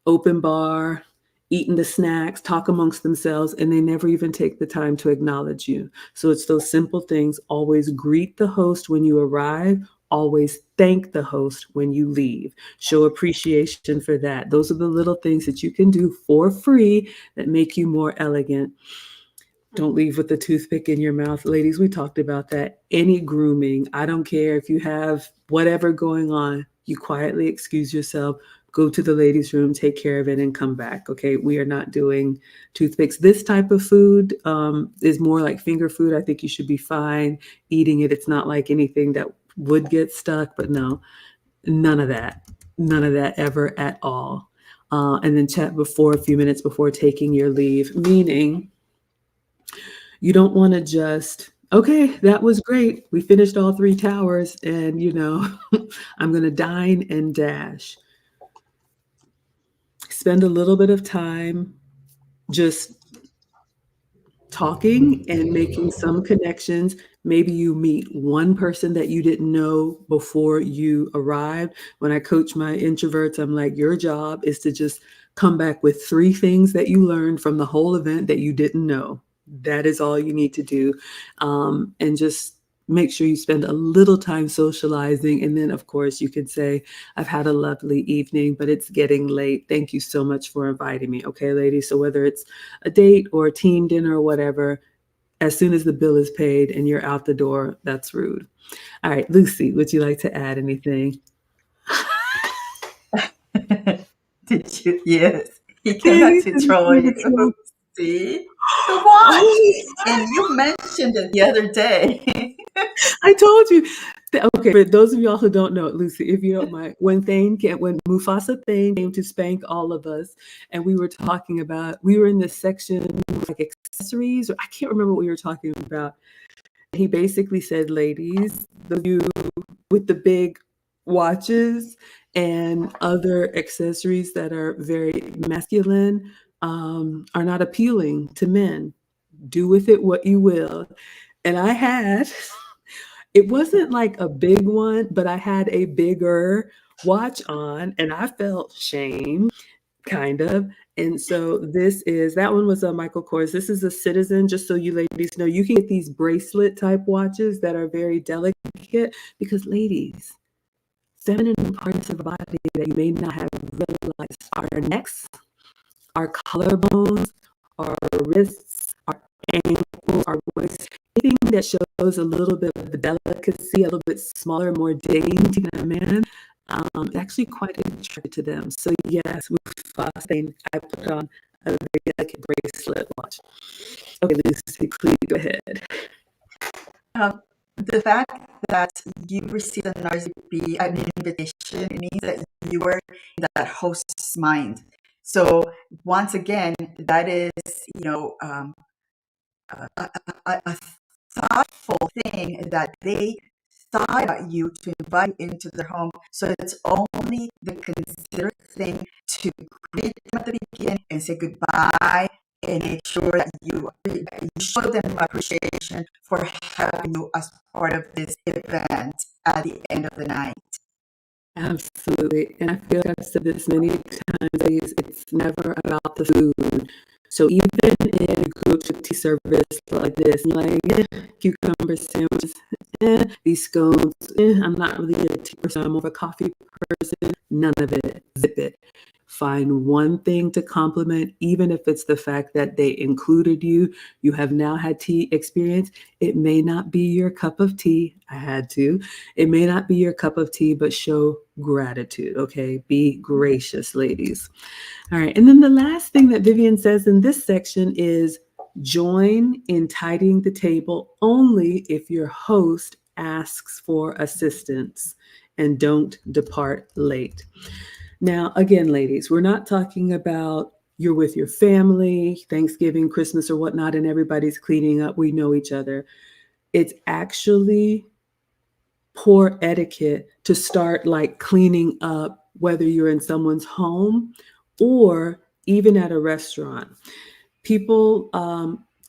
open bar, eating the snacks, talk amongst themselves, and they never even take the time to acknowledge you. So it's those simple things. Always greet the host when you arrive. Always thank the host when you leave. Show appreciation for that. Those are the little things that you can do for free that make you more elegant. Don't leave with the toothpick in your mouth. Ladies, we talked about that. Any grooming, I don't care if you have whatever going on, you quietly excuse yourself, go to the ladies' room, take care of it, and come back. Okay, we are not doing toothpicks. This type of food is more like finger food. I think you should be fine eating it. It's not like anything that would get stuck, but no, none of that. None of that ever at all. And then chat before a few minutes before taking your leave, meaning you don't want to just, okay, that was great. We finished all three towers, and I'm going to dine and dash. Spend a little bit of time just talking and making some connections. Maybe you meet one person that you didn't know before you arrived. When I coach my introverts, I'm like, your job is to just come back with 3 things that you learned from the whole event that you didn't know. That is all you need to do. And just make sure you spend a little time socializing. And then, of course, you can say, I've had a lovely evening, but it's getting late. Thank you so much for inviting me. Okay, ladies. So whether it's a date or a team dinner or whatever, as soon as the bill is paid and you're out the door, that's rude. All right, Lucy, would you like to add anything? Did you? Yes. He came out He's to in troll full you. patrol. See? So watch. Oh, And you mentioned it the other day. I told you. Okay, for those of y'all who don't know, Lucy, if you don't mind, when Mufasa Thane came to spank all of us, and we were talking about, we were in this section like accessories, or I can't remember what we were talking about. He basically said, ladies, the you with the big watches and other accessories that are very masculine are not appealing to men. Do with it what you will. And I had, it wasn't like a big one, but I had a bigger watch on and I felt shame, kind of. And so that one was a Michael Kors. This is a Citizen, just so you ladies know, you can get these bracelet type watches that are very delicate because ladies, feminine parts of the body that you may not have realized are our necks, our collarbones, our wrists, our ankles, our waist, anything that shows a little bit of the delicacy, a little bit smaller, more dainty than a man, actually quite attracted to them. So yes, with fasting, I put on a very delicate bracelet watch. Okay, Lucy, please go ahead. The fact that you received an RSVP, an invitation, means that you were in that host's mind. So once again, that is, a thoughtful thing that they thought about you to invite you into their home. So it's only the considerate thing to greet them at the beginning and say goodbye and make sure that you show them appreciation for having you as part of this event at the end of the night. Absolutely. And I feel like I've said this many times, ladies, it's never about the food. So even in a group tea service like this, you're like, cucumber sandwiches, these scones, I'm not really a tea person, I'm more of a coffee person. None of it. Zip it. Find one thing to compliment, even if it's the fact that they included you. You have now had tea experience. It may not be your cup of tea. I had to. It may not be your cup of tea, but show gratitude. Okay. Be gracious, ladies. All right. And then the last thing that Vivienne says in this section is join in tidying the table only if your host asks for assistance and don't depart late. Now, again, ladies, we're not talking about you're with your family, Thanksgiving, Christmas, or whatnot, and everybody's cleaning up. We know each other. It's actually poor etiquette to start like cleaning up, whether you're in someone's home or even at a restaurant. People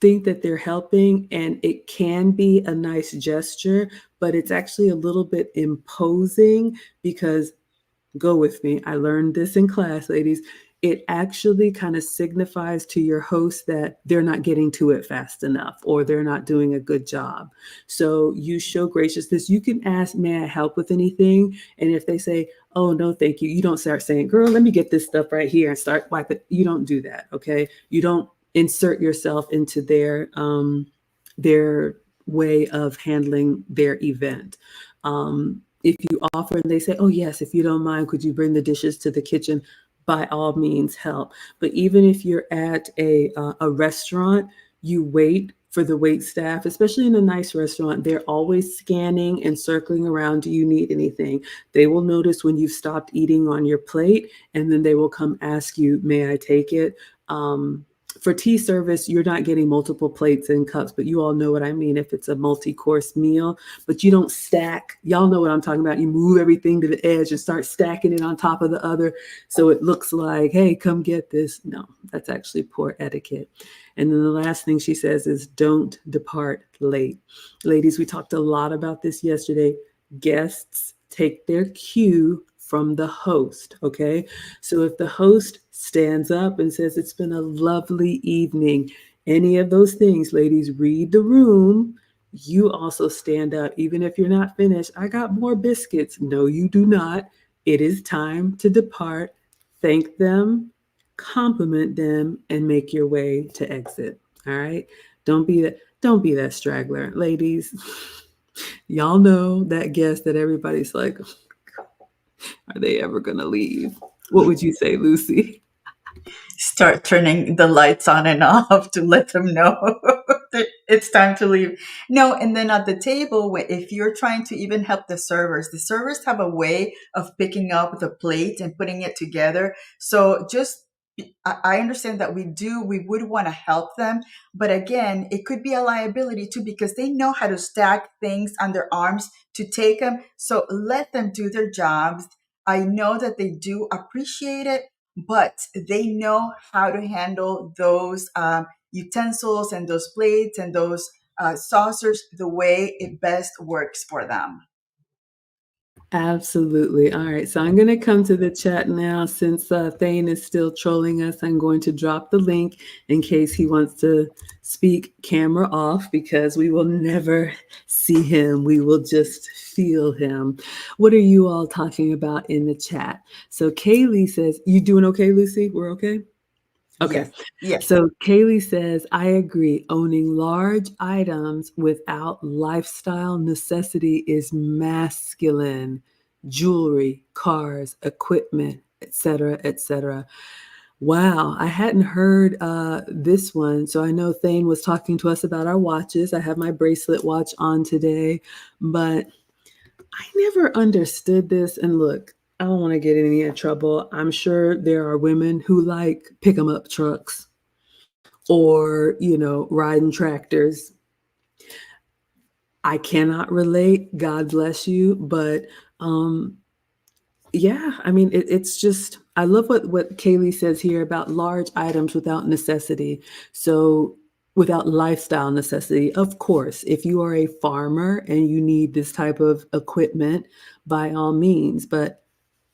think that they're helping, and it can be a nice gesture, but it's actually a little bit imposing because, go with me, I learned this in class, ladies. It actually kind of signifies to your host that they're not getting to it fast enough or they're not doing a good job. So you show graciousness. You can ask, may I help with anything? And if they say, oh, no, thank you, you don't start saying, girl, let me get this stuff right here and start wiping. You don't do that, okay? You don't insert yourself into their way of handling their event. If you offer and they say, oh, yes, if you don't mind, could you bring the dishes to the kitchen? By all means, help. But even if you're at a restaurant, you wait for the wait staff, especially in a nice restaurant. They're always scanning and circling around. Do you need anything? They will notice when you've stopped eating on your plate, and then they will come ask you, may I take it? For tea service, you're not getting multiple plates and cups, but you all know what I mean if it's a multi-course meal. But you don't stack. Y'all know what I'm talking about. You move everything to the edge and start stacking it on top of the other so it looks like, hey, come get this. No, that's actually poor etiquette. And then the last thing she says is don't depart late. Ladies, we talked a lot about this yesterday. Guests take their cue from the host, okay? So if the host stands up and says, it's been a lovely evening, any of those things, ladies, read the room. You also stand up, even if you're not finished. I got more biscuits. No, you do not. It is time to depart. Thank them, compliment them, and make your way to exit. All right. Don't be that straggler. Ladies, y'all know that guest that everybody's like, are they ever gonna leave? What would you say, Lucy? Start turning the lights on and off to let them know that it's time to leave. No, and then at the table, if you're trying to even help the servers have a way of picking up the plate and putting it together. So just I understand that we would want to help them, but again, it could be a liability too because they know how to stack things on their arms to take them. So let them do their jobs. I know that they do appreciate it, but they know how to handle those utensils and those plates and those saucers the way it best works for them. Absolutely. All right. So I'm going to come to the chat now. Since Thane is still trolling us, I'm going to drop the link in case he wants to speak camera off because we will never see him. We will just feel him. What are you all talking about in the chat? So Kaylee says, you doing okay, Lucy? We're okay? Okay. Yes, yes. So Kaylee says, I agree. Owning large items without lifestyle necessity is masculine. Jewelry, cars, equipment, etc., etc. Wow, I hadn't heard this one. So I know Thane was talking to us about our watches. I have my bracelet watch on today, but I never understood this. And look, I don't want to get in any trouble. I'm sure there are women who like pick 'em up trucks or, riding tractors. I cannot relate. God bless you. But um, yeah, I mean, it's just, I love what Kaylee says here about large items without necessity. So, without lifestyle necessity, of course, if you are a farmer and you need this type of equipment, by all means. But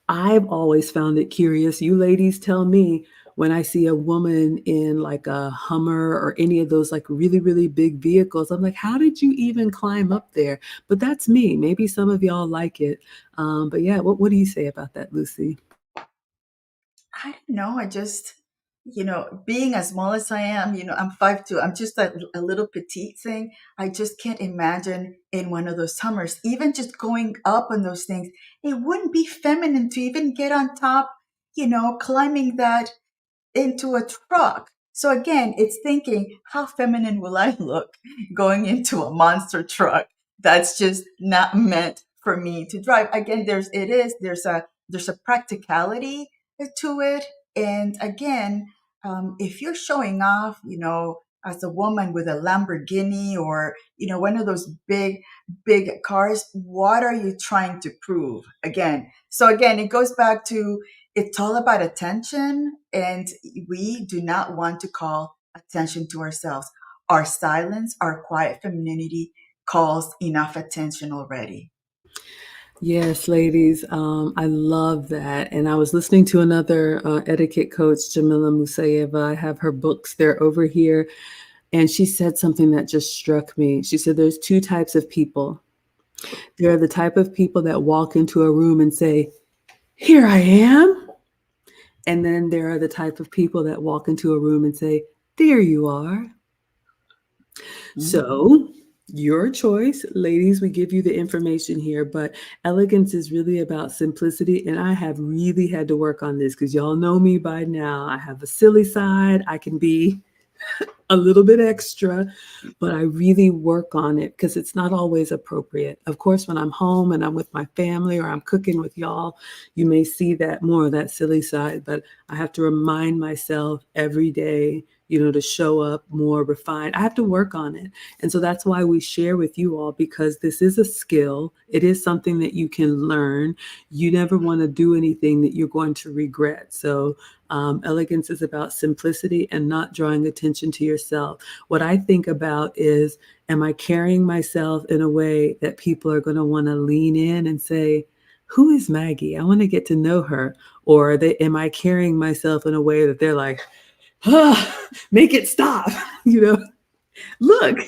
I've always found it curious. You ladies tell me when I see a woman in like a Hummer or any of those like really, really big vehicles, I'm like, how did you even climb up there? But that's me. Maybe some of y'all like it. But yeah, what do you say about that, Lucy? I don't know. I just, being as small as I am, I'm 5'2". I'm just a little petite thing. I just can't imagine in one of those summers, even just going up on those things. It wouldn't be feminine to even get on top, climbing that into a truck. So again, it's thinking, how feminine will I look going into a monster truck? That's just not meant for me to drive. Again, there's a practicality to it. And again, if you're showing off, as a woman with a Lamborghini or, one of those big cars, what are you trying to prove? Again, it goes back to it's all about attention, and we do not want to call attention to ourselves. Our silence, our quiet femininity calls enough attention already. Yes, ladies, I love that. And I was listening to another etiquette coach, Jamila Musayeva. I have her books, they're over here. And she said something that just struck me. She said, there's two types of people. There are the type of people that walk into a room and say, here I am. And then there are the type of people that walk into a room and say, there you are. Mhm. So Your choice. Ladies, we give you the information here, but elegance is really about simplicity. And I have really had to work on this because y'all know me by now. I have a silly side. I can be a little bit extra, but I really work on it because it's not always appropriate. Of course, when I'm home and I'm with my family or I'm cooking with y'all, you may see that more of that silly side, but I have to remind myself every day, to show up more refined. I have to work on it. And so that's why we share with you all because this is a skill. It is something that you can learn. You never want to do anything that you're going to regret. So elegance is about simplicity and not drawing attention to yourself. What I think about is, am I carrying myself in a way that people are going to want to lean in and say, who is Maggie? I want to get to know her. Or am I carrying myself in a way that they're like, make it stop? you know, Look,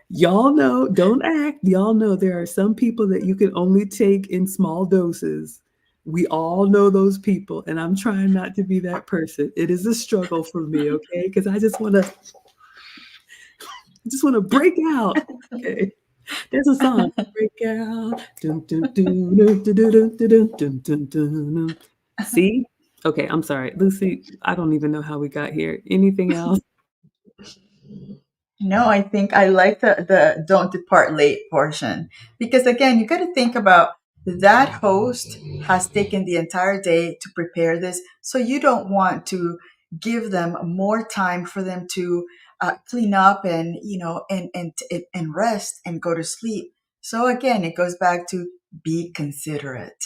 y'all know, don't act. Y'all know there are some people that you can only take in small doses. We all know those people, and I'm trying not to be that person. It is a struggle for me, okay? Because I just want to break out. Okay, there's a song, break out. Dun, dun, dun, dun, dun, dun, dun, dun, dun, dun, dun, dun. See? Okay, I'm sorry, Lucy. I don't even know how we got here. Anything else? No, I think I like the don't depart late portion because again, you got to think about that host has taken the entire day to prepare this, so you don't want to give them more time for them to clean up and and rest and go to sleep. So again, it goes back to be considerate.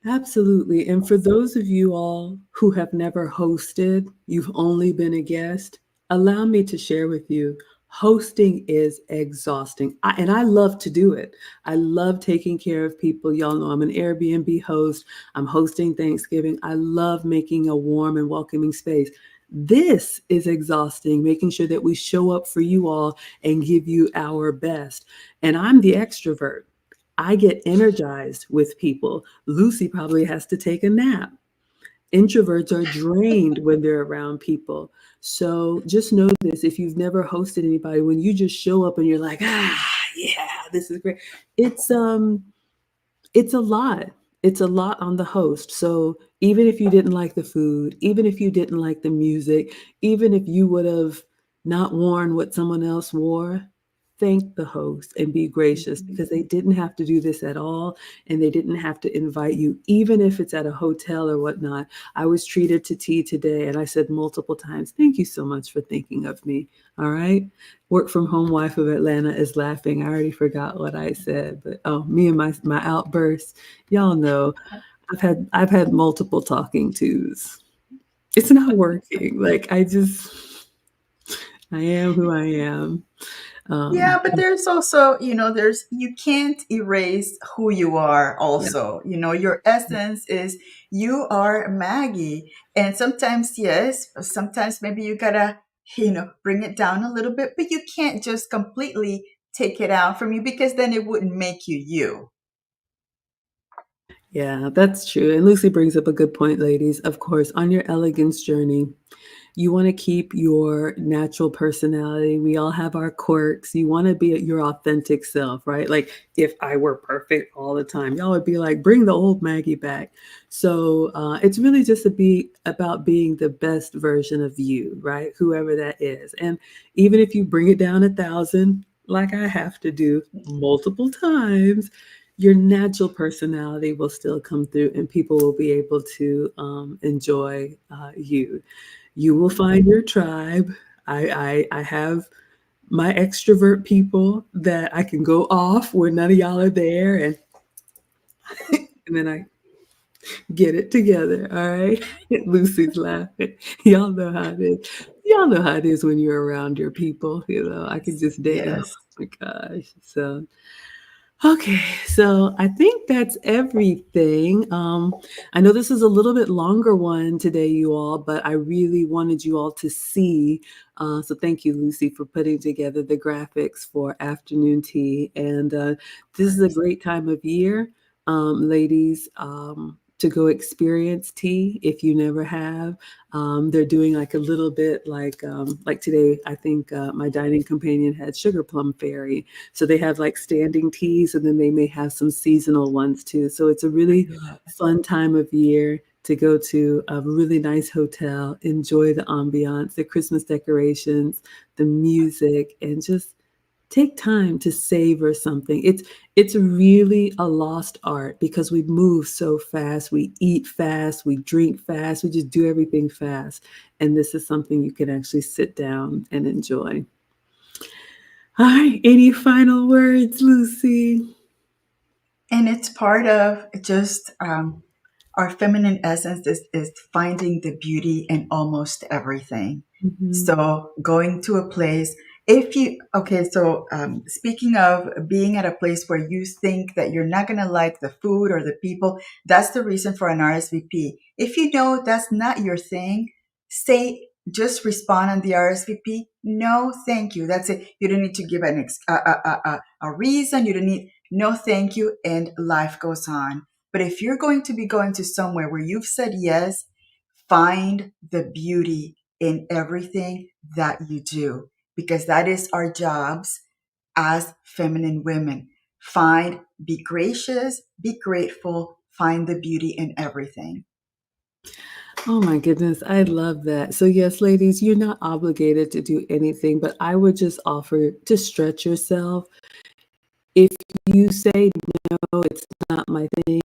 Absolutely. And for those of you all who have never hosted, you've only been a guest, allow me to share with you. Hosting is exhausting. And I love to do it. I love taking care of people. Y'all know I'm an Airbnb host. I'm hosting Thanksgiving. I love making a warm and welcoming space. This is exhausting, making sure that we show up for you all and give you our best. And I'm the extrovert. I get energized with people. Lucy probably has to take a nap. Introverts are drained when they're around people. So just know this, if you've never hosted anybody, when you just show up and you're like, yeah, this is great. It's it's a lot. It's a lot on the host. So even if you didn't like the food, even if you didn't like the music, even if you would have not worn what someone else wore, thank the host and be gracious Mhm. because they didn't have to do this at all and they didn't have to invite you, even if it's at a hotel or whatnot. I was treated to tea today and I said multiple times, thank you so much for thinking of me. All right. Work from home wife of Atlanta is laughing. I already forgot what I said, but oh, me and my outbursts. Y'all know I've had multiple talking tos. It's not working. Like I am who I am. Yeah, Um, but there's also, there's you can't erase who you are yeah, also. Your essence is you are Maggie. And sometimes, yes, sometimes maybe you gotta, bring it down a little bit, but you can't just completely take it out from you because then it wouldn't make you you. yeah, that's true. And Lucy brings up a good point, ladies. Of course, on your elegance journey, you want to keep your natural personality. We all have our quirks. You want to be your authentic self, right? Like if I were perfect all the time, y'all would be like, bring the old Maggie back. So it's really just about being the best version of you, right? Whoever that is. And even if you bring it down 1,000, like I have to do multiple times, your natural personality will still come through and people will be able to enjoy you. You will find your tribe. I have my extrovert people that I can go off where none of y'all are there, and then I get it together. All right, Lucy's laughing. Y'all know how it is. Y'all know how it is when you're around your people. I can just date. Oh Yes. my gosh. So okay, so I think that's everything. I know this is a little bit longer one today, you all, but I really wanted you all to see. So thank you, Lucy, for putting together the graphics for afternoon tea. And Of this is a course. great time of year, ladies. to go experience tea if you never have. They're doing like a little bit like today. I think my dining companion had sugar plum fairy, so they have like standing teas, and then they may have some seasonal ones too. So it's a really fun time of year to go to a really nice hotel, enjoy the ambiance, the Christmas decorations, the music, and just take time to savor something. It's really a lost art because we move so fast, we eat fast, we drink fast, we just do everything fast. And this is something you can actually sit down and enjoy. All right, any final words, Lucy? And it's part of just our feminine essence is finding the beauty in almost everything. Mhm. So going to a place, if you, okay, so speaking of being at a place where you think that you're not going to like the food or the people, that's the reason for an RSVP. If you know that's not your thing, say, just respond on the RSVP. No, thank you. That's it. You don't need to give a reason. You don't need, no, thank you. And life goes on. But if you're going to be going to somewhere where you've said yes, find the beauty in everything that you do, because that is our jobs as feminine women. Find, be gracious, be grateful, find the beauty in everything. Oh my goodness, I love that. So, yes, ladies, you're not obligated to do anything, but I would just offer to stretch yourself. If you say, "No, it's not my thing,"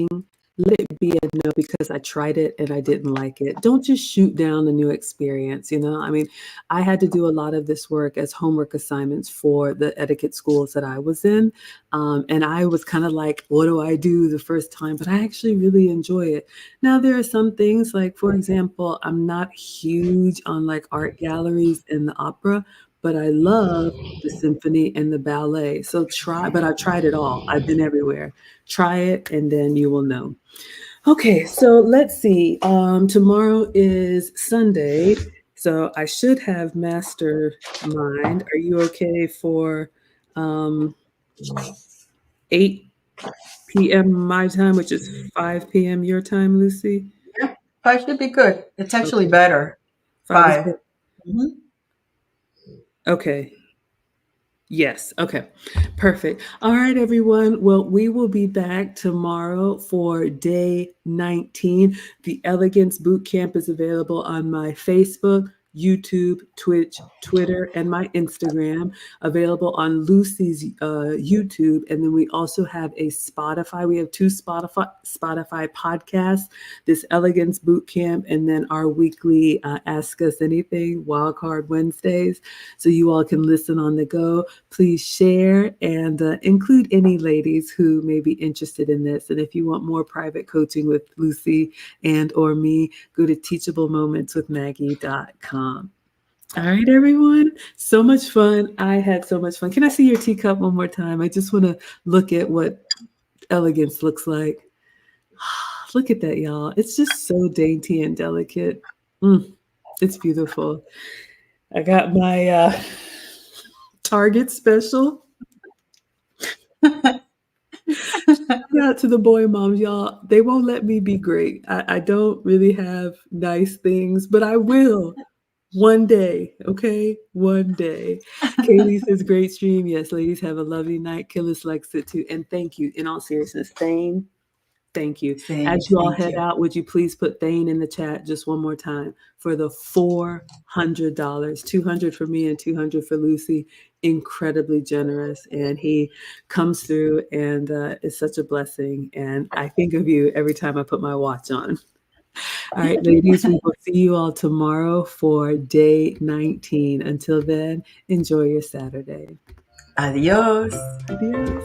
let it be a no because I tried it and I didn't like it. Don't just shoot down the new experience, you know? I mean, I had to do a lot of this work as homework assignments for the etiquette schools that I was in. And I was kind of like, what do I do the first time? But I actually really enjoy it. Now, there are some things like, for example, I'm not huge on like art galleries and the opera, but I love the symphony and the ballet. So try, but I've tried it all. I've been everywhere. Try it and then you will know. Okay, so let's see. Tomorrow is Sunday, so I should have mastermind. Are you okay for um 8 p.m. my time, which is 5 p.m. your time, Lucy? Yeah, 5 should be good. It's actually Okay, better. 5 is 5. good. Mhm. Okay. Yes. Okay. Perfect. All right, everyone. Well, we will be back tomorrow for day 19. The Elegance Boot Camp is available on my Facebook, YouTube, Twitch, Twitter, and my Instagram. Available on Lucy's YouTube, and then we also have a Spotify. We have two Spotify podcasts. This Elegance Boot Camp, and then our weekly Ask Us Anything Wildcard Wednesdays. So you all can listen on the go. Please share and include any ladies who may be interested in this. And if you want more private coaching with Lucy and or me, go to teachablemomentswithmaggie.com. All right, everyone. So much fun. I had so much fun. Can I see your teacup one more time? I just want to look at what elegance looks like. Look at that, y'all. It's just so dainty and delicate. Mm, it's beautiful. I got my Target special. Shout out to the boy moms, y'all. They won't let me be great. I don't really have nice things, but I will one day. Okay, one day. Kaylee says, "Great stream." Yes, ladies, have a lovely night. Killis likes it too, and thank you. In all seriousness, Thane, thank you. Same. As you all Thank head you. out, would you please put Thane in the chat just one more time for the $400, 200 for me and 200 for Lucy. Incredibly generous, and he comes through and is such a blessing. And I think of you every time I put my watch on. All right, ladies, we will see you all tomorrow for day 19. Until then, enjoy your Saturday. Adios. Adios.